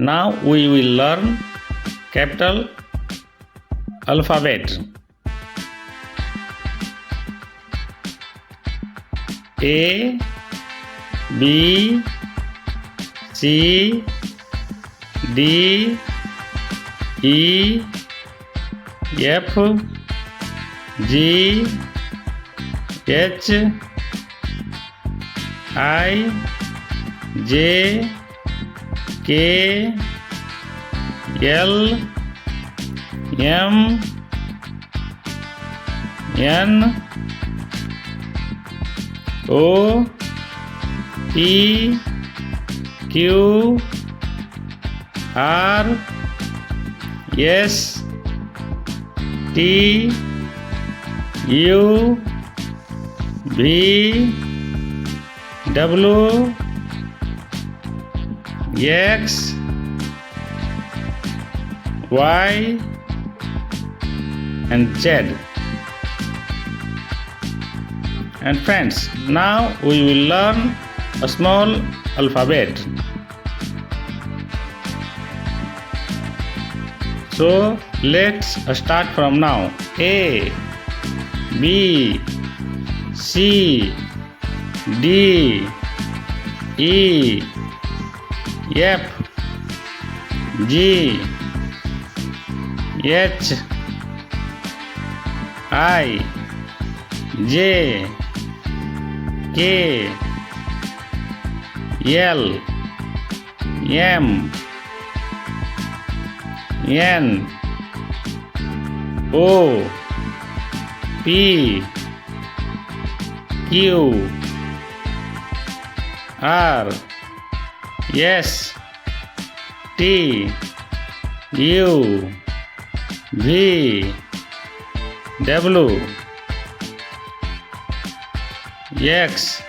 Now we will learn capital alphabet. A, B, C, D, E, F, G, H, I, J, K, L, M, N, O, P, Q, R, S, T, U, V, W, X, Y, and Z. And friends, now we will learn a small alphabet. So let's start from now. A, B, C, D, E, F, G, H, I, J, K, L, M, N, O, P, Q, R, S, T, U, V, W, X,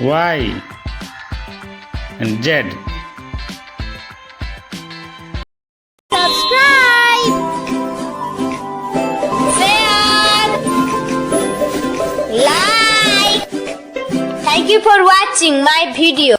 Y, and Z. Subscribe, share, like. Thank you for watching my video.